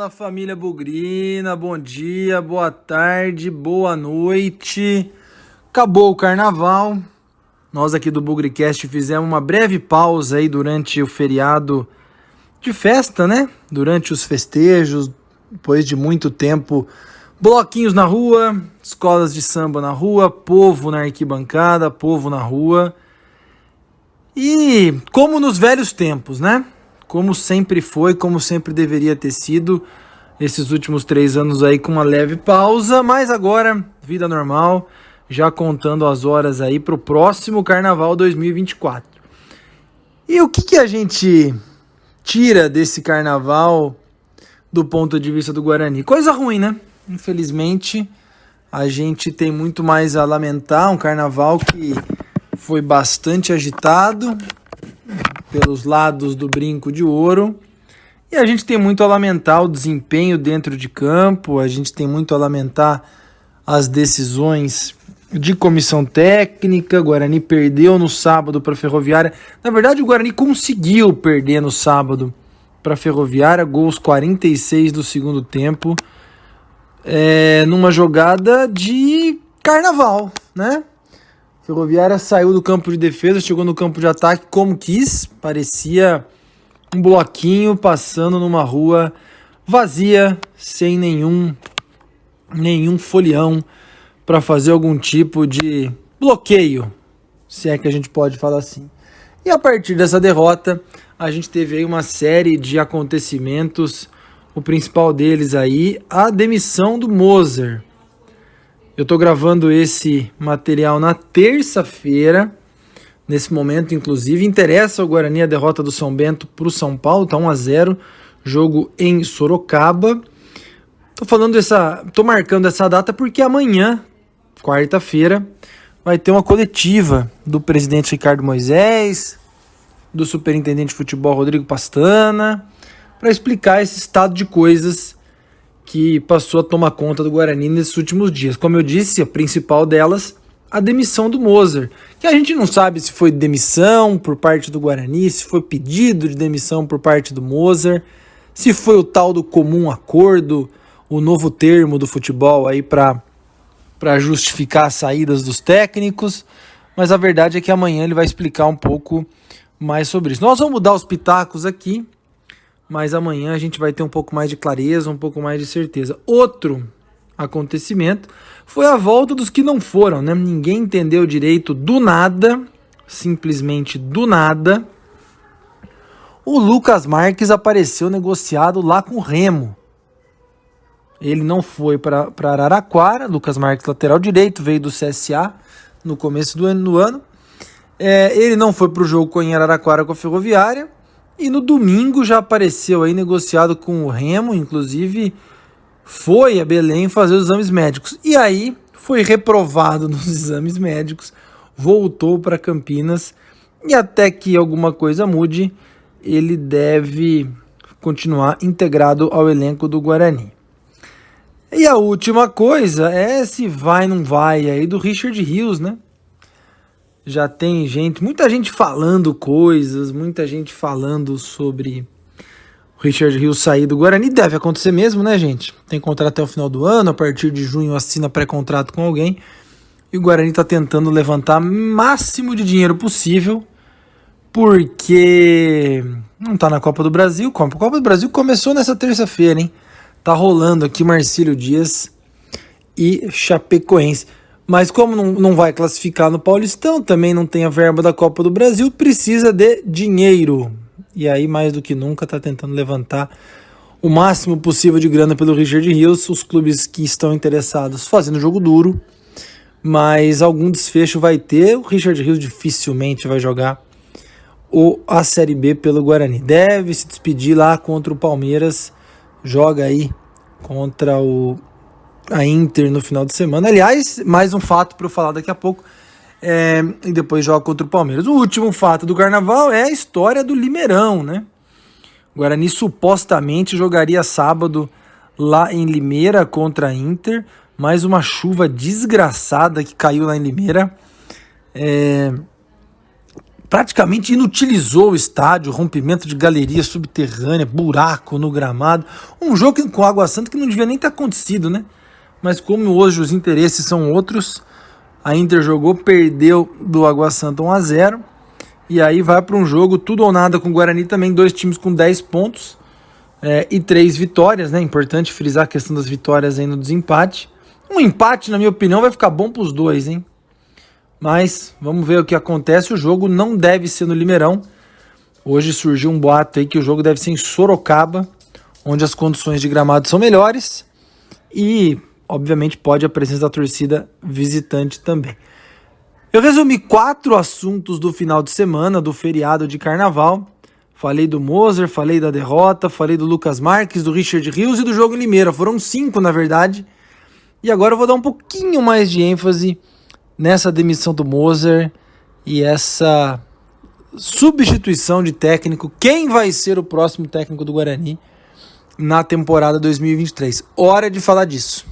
Fala, família bugrina, bom dia, boa tarde, boa noite. Acabou o carnaval. Nós aqui do Bugricast fizemos uma breve pausa aí durante o feriado de festa, né? Durante os festejos, depois de muito tempo, bloquinhos na rua, escolas de samba na rua, povo na arquibancada, povo na rua. E como nos velhos tempos, né? Como sempre foi, como sempre deveria ter sido, esses últimos 3 anos aí com uma leve pausa, mas agora, vida normal, já contando as horas aí para o próximo Carnaval 2024. E o que a gente tira desse Carnaval do ponto de vista do Guarani? Coisa ruim, né? Infelizmente, a gente tem muito mais a lamentar, um Carnaval que foi bastante agitado pelos lados do brinco de ouro, e a gente tem muito a lamentar o desempenho dentro de campo, a gente tem muito a lamentar as decisões de comissão técnica. O Guarani perdeu no sábado para a Ferroviária. Na verdade, o Guarani conseguiu perder no sábado para a Ferroviária, gols 46 do segundo tempo, numa jogada de carnaval, né? Ferroviária saiu do campo de defesa, chegou no campo de ataque como quis, parecia um bloquinho passando numa rua vazia, sem nenhum folião para fazer algum tipo de bloqueio, se é que a gente pode falar assim. E a partir dessa derrota, a gente teve aí uma série de acontecimentos, o principal deles aí, a demissão do Moser. Eu estou gravando esse material na terça-feira, nesse momento, inclusive. Interessa ao Guarani a derrota do São Bento para o São Paulo, tá 1-0, jogo em Sorocaba. Tô marcando essa data porque amanhã, quarta-feira, vai ter uma coletiva do presidente Ricardo Moisés, do superintendente de futebol Rodrigo Pastana, para explicar esse estado de coisas que passou a tomar conta do Guarani nesses últimos dias. Como eu disse, a principal delas, a demissão do Moser, que a gente não sabe se foi demissão por parte do Guarani, se foi pedido de demissão por parte do Moser, se foi o tal do comum acordo, o novo termo do futebol aí para justificar as saídas dos técnicos, mas a verdade é que amanhã ele vai explicar um pouco mais sobre isso. Nós vamos mudar os pitacos aqui, mas amanhã a gente vai ter um pouco mais de clareza, um pouco mais de certeza. Outro acontecimento foi a volta dos que não foram, né? Ninguém entendeu direito, do nada, simplesmente do nada, o Lucas Marques apareceu negociado lá com o Remo. Ele não foi para Araraquara. Lucas Marques, lateral direito, veio do CSA no começo do ano. Ele não foi para o jogo em Araraquara com a Ferroviária. E no domingo já apareceu aí negociado com o Remo, inclusive foi a Belém fazer os exames médicos. E aí foi reprovado nos exames médicos, voltou para Campinas e até que alguma coisa mude, ele deve continuar integrado ao elenco do Guarani. E a última coisa é se vai ou não vai aí do Richard Rios, né? Já tem muita gente falando coisas, muita gente falando sobre o Richard Rios sair do Guarani. Deve acontecer mesmo, né, gente? Tem contrato até o final do ano, a partir de junho assina pré-contrato com alguém. E o Guarani está tentando levantar o máximo de dinheiro possível, porque não está na Copa do Brasil. A Copa do Brasil começou nessa terça-feira, hein? Tá rolando aqui Marcílio Dias e Chapecoense. Mas como não vai classificar no Paulistão, também não tem a verba da Copa do Brasil, precisa de dinheiro. E aí, mais do que nunca, está tentando levantar o máximo possível de grana pelo Richard Rios. Os clubes que estão interessados fazendo jogo duro, mas algum desfecho vai ter. O Richard Rios dificilmente vai jogar a Série B pelo Guarani. Deve se despedir lá contra o Palmeiras, joga aí contra a Inter no final de semana. Aliás, mais um fato para eu falar daqui a pouco, e depois joga contra o Palmeiras. O último fato do Carnaval é a história do Limeirão, né? O Guarani supostamente jogaria sábado lá em Limeira contra a Inter, mais uma chuva desgraçada que caiu lá em Limeira, praticamente inutilizou o estádio, rompimento de galeria subterrânea, buraco no gramado. Um jogo com Água Santa que não devia nem ter acontecido, né? Mas como hoje os interesses são outros, a Inter jogou, perdeu do Água Santa 1-0. E aí vai para um jogo tudo ou nada com o Guarani também, 2 times com 10 pontos e 3 vitórias, né? Importante frisar a questão das vitórias aí no desempate. Um empate, na minha opinião, vai ficar bom para os dois, hein? Mas vamos ver o que acontece. O jogo não deve ser no Limeirão. Hoje surgiu um boato aí que o jogo deve ser em Sorocaba, onde as condições de gramado são melhores e, obviamente, pode a presença da torcida visitante também. Eu resumi 4 assuntos do final de semana, do feriado de carnaval. Falei do Moser, falei da derrota, falei do Lucas Marques, do Richard Rios e do jogo em Limeira. Foram 5, na verdade. E agora eu vou dar um pouquinho mais de ênfase nessa demissão do Moser e essa substituição de técnico. Quem vai ser o próximo técnico do Guarani na temporada 2023? Hora de falar disso.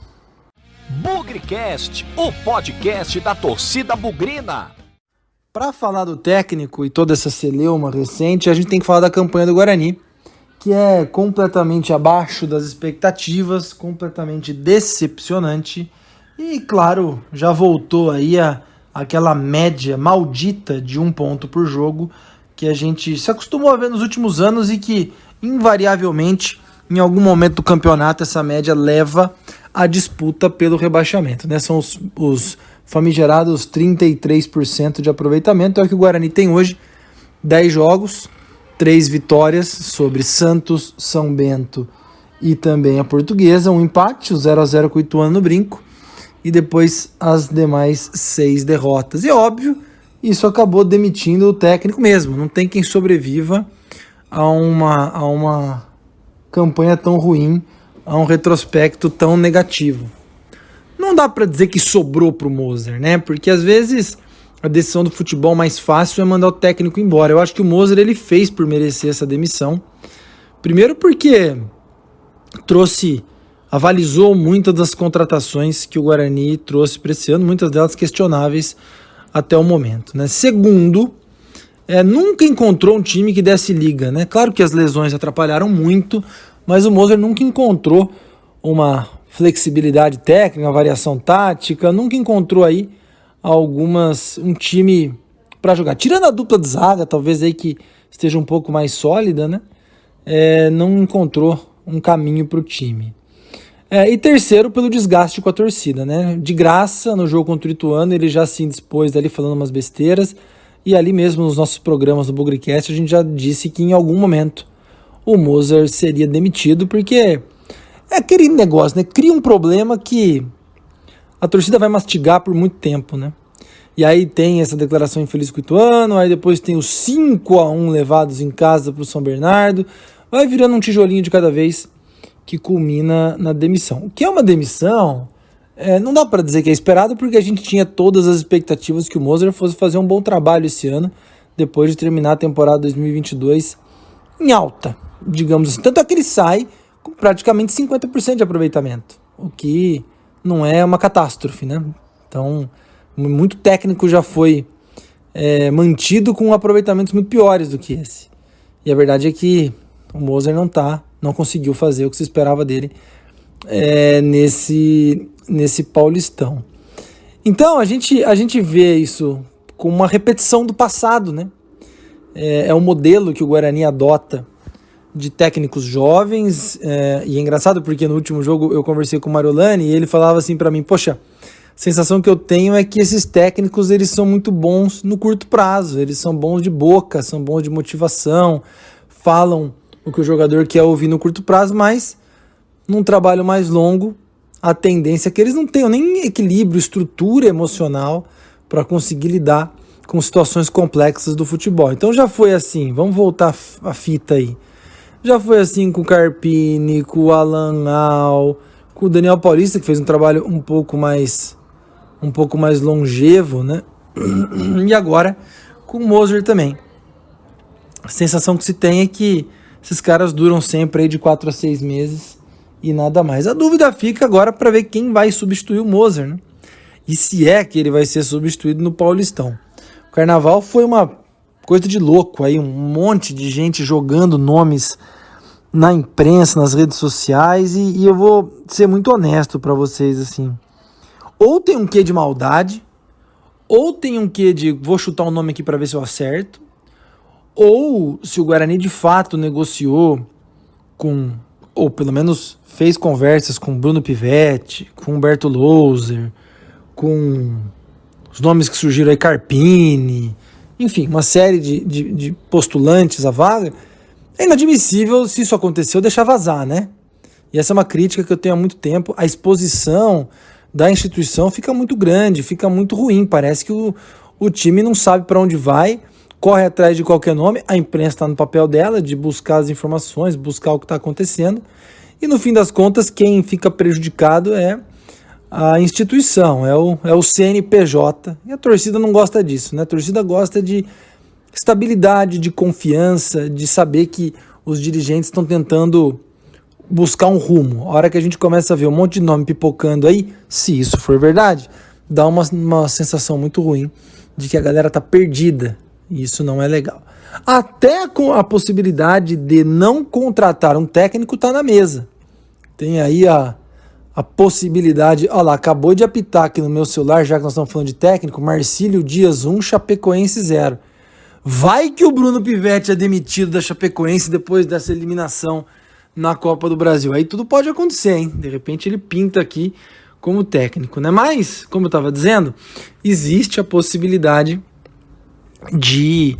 Bugrecast, o podcast da torcida bugrina. Para falar do técnico e toda essa celeuma recente, a gente tem que falar da campanha do Guarani, que é completamente abaixo das expectativas, completamente decepcionante. E, claro, já voltou aí aquela média maldita de 1 ponto por jogo que a gente se acostumou a ver nos últimos anos e que, invariavelmente, em algum momento do campeonato, essa média leva à disputa pelo rebaixamento, né? São os famigerados 33% de aproveitamento, é o que o Guarani tem hoje, 10 jogos, 3 vitórias sobre Santos, São Bento e também a Portuguesa, um empate, o 0-0 com o Ituano no Brinco, e depois as demais 6 derrotas. E óbvio, isso acabou demitindo o técnico mesmo. Não tem quem sobreviva a uma campanha tão ruim, a um retrospecto tão negativo. Não dá para dizer que sobrou pro Moser, né? Porque às vezes a decisão do futebol mais fácil é mandar o técnico embora. Eu acho que o Moser ele fez por merecer essa demissão. Primeiro porque avalizou muitas das contratações que o Guarani trouxe para esse ano, muitas delas questionáveis até o momento, né? Segundo, nunca encontrou um time que desse liga, né? Claro que as lesões atrapalharam muito, mas o Moser nunca encontrou uma flexibilidade técnica, uma variação tática, nunca encontrou aí um time para jogar. Tirando a dupla de zaga, talvez aí que esteja um pouco mais sólida, né? Não encontrou um caminho para o time. E terceiro, pelo desgaste com a torcida, né? De graça, no jogo contra o Ituano, ele já se indispôs ali falando umas besteiras, e ali mesmo nos nossos programas do Bugrecast a gente já disse que em algum momento o Moser seria demitido, porque é aquele negócio, né? Cria um problema que a torcida vai mastigar por muito tempo, né? E aí tem essa declaração infeliz com o Ituano, aí depois tem os 5-1 levados em casa para o São Bernardo, vai virando um tijolinho de cada vez que culmina na demissão. O que é uma demissão, não dá para dizer que é esperado, porque a gente tinha todas as expectativas que o Moser fosse fazer um bom trabalho esse ano, depois de terminar a temporada 2022 em alta, digamos assim. Tanto é que ele sai com praticamente 50% de aproveitamento, o que não é uma catástrofe, né? Então, muito técnico já foi mantido com aproveitamentos muito piores do que esse. E a verdade é que o Moser não conseguiu fazer o que se esperava dele nesse Paulistão. Então a gente vê isso como uma repetição do passado, né? É um modelo que o Guarani adota de técnicos jovens, e é engraçado porque no último jogo eu conversei com o Mariolani e ele falava assim para mim: poxa, a sensação que eu tenho é que esses técnicos eles são muito bons no curto prazo, eles são bons de boca, são bons de motivação, falam o que o jogador quer ouvir no curto prazo, mas num trabalho mais longo, a tendência é que eles não tenham nem equilíbrio, estrutura emocional para conseguir lidar com situações complexas do futebol. Então já foi assim, vamos voltar a fita aí. Já foi assim com o Carpini, com o Alan Al, com o Daniel Paulista, que fez um trabalho um pouco mais longevo, né? E agora com o Moser também. A sensação que se tem é que esses caras duram sempre aí de 4 a 6 meses e nada mais. A dúvida fica agora para ver quem vai substituir o Moser, né? E se é que ele vai ser substituído no Paulistão. O Carnaval foi uma coisa de louco aí, um monte de gente jogando nomes na imprensa, nas redes sociais, e eu vou ser muito honesto para vocês, assim. Ou tem um quê de maldade, ou tem um quê de vou chutar um nome aqui para ver se eu acerto, ou se o Guarani de fato negociou com, ou pelo menos fez conversas com Bruno Pivetti, com Humberto Louser, com os nomes que surgiram aí, Carpini, enfim, uma série de postulantes à vaga. É inadmissível, se isso aconteceu, deixar vazar, né? E essa é uma crítica que eu tenho há muito tempo. A exposição da instituição fica muito grande, fica muito ruim. Parece que o time não sabe para onde vai, corre atrás de qualquer nome. A imprensa está no papel dela de buscar as informações, buscar o que está acontecendo. E no fim das contas, quem fica prejudicado é a instituição, é o CNPJ. E a torcida não gosta disso, né? A torcida gosta de estabilidade, de confiança, de saber que os dirigentes estão tentando buscar um rumo. A hora que a gente começa a ver um monte de nome pipocando aí, se isso for verdade, dá uma sensação muito ruim de que a galera tá perdida, e isso não é legal. Até com a possibilidade de não contratar um técnico tá na mesa. Tem aí a possibilidade, olha lá, acabou de apitar aqui no meu celular, já que nós estamos falando de técnico, Marcílio Dias 1, Chapecoense 0. Vai que o Bruno Pivetti é demitido da Chapecoense depois dessa eliminação na Copa do Brasil. Aí tudo pode acontecer, hein? De repente ele pinta aqui como técnico, né? Mas, como eu estava dizendo, existe a possibilidade de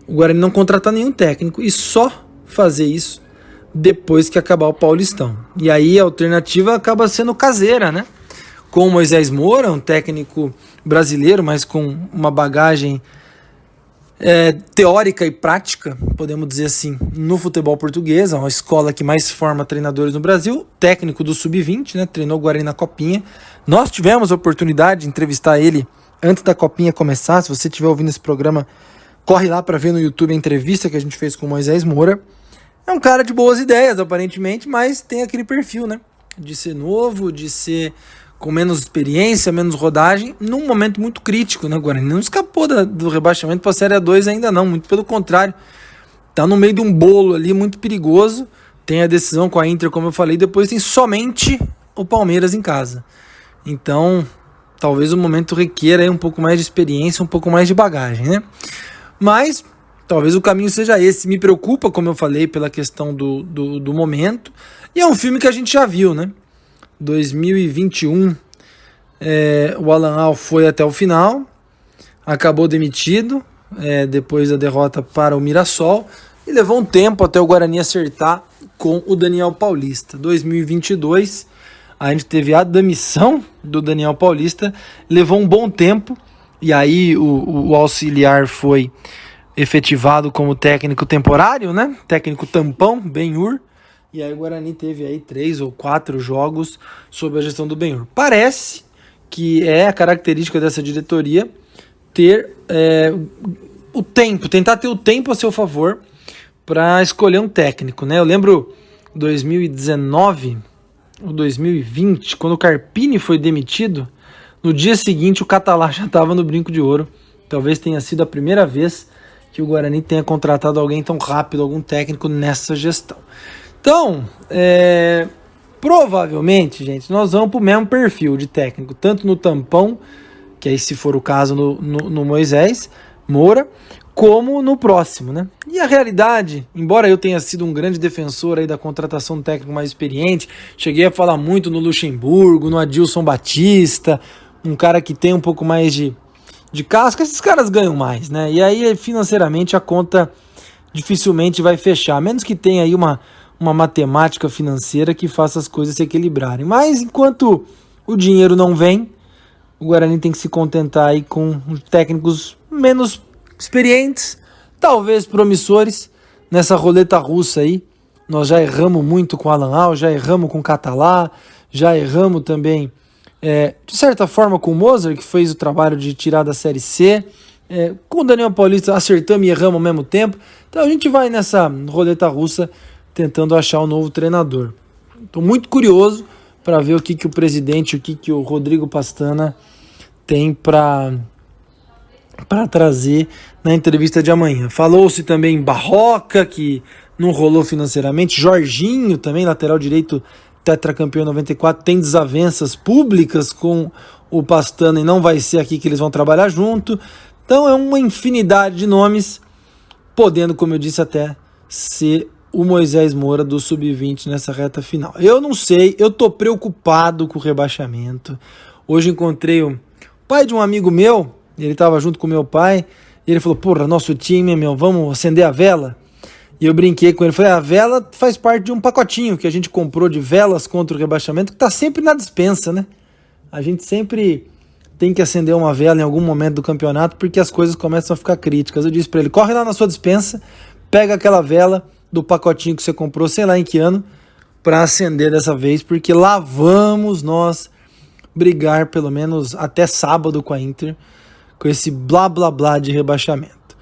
o Guarani não contratar nenhum técnico e só fazer isso depois que acabar o Paulistão. E aí a alternativa acaba sendo caseira, né? Com o Moisés Moura, um técnico brasileiro, mas com uma bagagem teórica e prática, podemos dizer assim, no futebol português, uma escola que mais forma treinadores no Brasil, técnico do Sub-20, né, treinou o Guarani na Copinha. Nós tivemos a oportunidade de entrevistar ele antes da Copinha começar. Se você estiver ouvindo esse programa, corre lá para ver no YouTube a entrevista que a gente fez com o Moisés Moura. É um cara de boas ideias, aparentemente, mas tem aquele perfil, né, de ser novo, de ser com menos experiência, menos rodagem, num momento muito crítico, né? O Guarani não escapou do rebaixamento para a Série A2 ainda não, muito pelo contrário. Tá no meio de um bolo ali muito perigoso, tem a decisão com a Inter, como eu falei, depois tem somente o Palmeiras em casa. Então, talvez o momento requeira aí um pouco mais de experiência, um pouco mais de bagagem, né? Mas, talvez o caminho seja esse. Me preocupa, como eu falei, pela questão do momento, e é um filme que a gente já viu, né? 2021, o Alan Al foi até o final, acabou demitido depois da derrota para o Mirassol, e levou um tempo até o Guarani acertar com o Daniel Paulista. 2022, a gente teve a demissão do Daniel Paulista, levou um bom tempo, e aí o auxiliar foi efetivado como técnico temporário, né? Técnico tampão, Benhur. E aí o Guarani teve aí 3 ou 4 jogos sob a gestão do Benhur. Parece que é a característica dessa diretoria ter o tempo, tentar ter o tempo a seu favor para escolher um técnico, né? Eu lembro 2019 ou 2020, quando o Carpini foi demitido, no dia seguinte o Catalá já estava no brinco de ouro. Talvez tenha sido a primeira vez que o Guarani tenha contratado alguém tão rápido, algum técnico nessa gestão. Então, provavelmente, gente, nós vamos para o mesmo perfil de técnico, tanto no tampão, que aí se for o caso no Moisés Moura, como no próximo, né? E a realidade, embora eu tenha sido um grande defensor aí da contratação do técnico mais experiente, cheguei a falar muito no Luxemburgo, no Adilson Batista, um cara que tem um pouco mais de casca, esses caras ganham mais, né? E aí, financeiramente, a conta dificilmente vai fechar, a menos que tenha aí uma matemática financeira que faça as coisas se equilibrarem. Mas enquanto o dinheiro não vem, o Guarani tem que se contentar aí com técnicos menos experientes, talvez promissores, nessa roleta russa aí. Nós já erramos muito com o Alan Al, já erramos com o Catalá, já erramos também, de certa forma, com o Mozart, que fez o trabalho de tirar da Série C. Com o Daniel Paulista acertamos e erramos ao mesmo tempo. Então a gente vai nessa roleta russa tentando achar um novo treinador. Estou muito curioso para ver o que o presidente, o que o Rodrigo Pastana tem para para trazer na entrevista de amanhã. Falou-se também em Barroca, que não rolou financeiramente. Jorginho também, lateral direito, tetracampeão em 94, tem desavenças públicas com o Pastana e não vai ser aqui que eles vão trabalhar junto. Então é uma infinidade de nomes, podendo, como eu disse, até ser o Moisés Moura do Sub-20 nessa reta final. Eu não sei, eu tô preocupado com o rebaixamento. Hoje encontrei o pai de um amigo meu, ele estava junto com meu pai, e ele falou, porra, nosso time, meu, vamos acender a vela? E eu brinquei com ele, falei, a vela faz parte de um pacotinho que a gente comprou de velas contra o rebaixamento, que tá sempre na despensa, né? A gente sempre tem que acender uma vela em algum momento do campeonato, porque as coisas começam a ficar críticas. Eu disse para ele, corre lá na sua despensa, pega aquela vela do pacotinho que você comprou, sei lá em que ano, para acender dessa vez, porque lá vamos nós brigar pelo menos até sábado com a Inter, com esse blá blá blá de rebaixamento.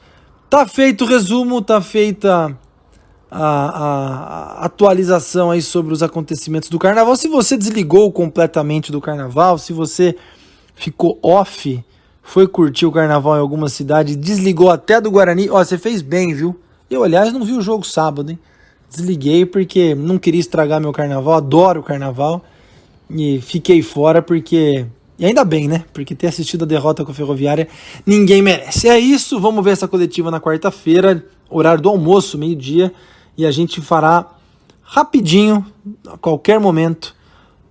Tá feito o resumo, tá feita a atualização aí sobre os acontecimentos do Carnaval. Se você desligou completamente do Carnaval, se você ficou off, foi curtir o Carnaval em alguma cidade, desligou até do Guarani, ó, você fez bem, viu? Eu, aliás, não vi o jogo sábado, hein? Desliguei porque não queria estragar meu Carnaval, adoro o Carnaval, e fiquei fora porque... E ainda bem, né? Porque ter assistido a derrota com a Ferroviária, ninguém merece. É isso, vamos ver essa coletiva na quarta-feira, horário do almoço, meio-dia, e a gente fará rapidinho, a qualquer momento,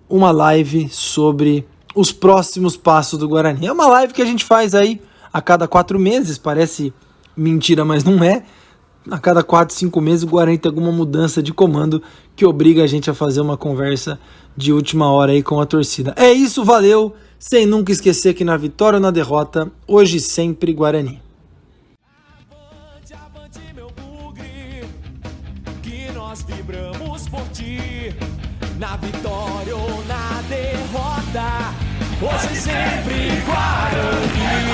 uma live sobre os próximos passos do Guarani. É uma live que a gente faz aí a cada 4 meses, parece mentira, mas não é. A cada 4, 5 meses o Guarani tem alguma mudança de comando que obriga a gente a fazer uma conversa de última hora aí com a torcida. É isso, valeu, sem nunca esquecer que na vitória ou na derrota, hoje sempre Guarani. Avante, avante, meu bugre, que nós vibramos por ti, na vitória ou na derrota, hoje sempre Guarani.